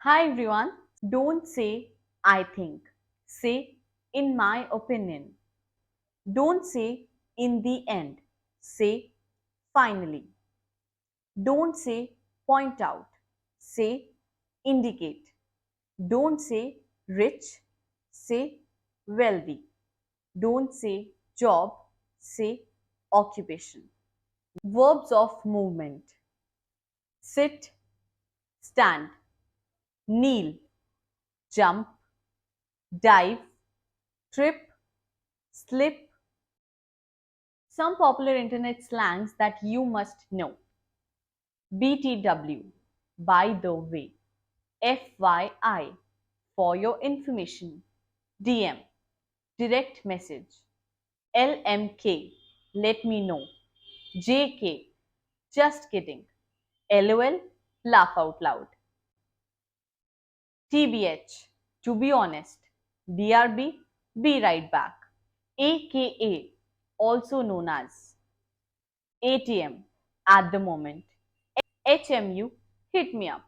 Hi everyone. Don't say I think. Say in my opinion. Don't say in the end. Say finally. Don't say point out. Say indicate. Don't say rich. Say wealthy. Don't say job. Say occupation. Verbs of movement. Sit, stand, kneel, jump, dive, trip, slip. Some popular internet slangs that you must know. BTW, by the way. FYI, for your information. DM, direct message. LMK, let me know. JK, just kidding. LOL, laugh out loud. TBH, to be honest. BRB, be right back. AKA, also known as ATM, at the moment. HMU, hit me up.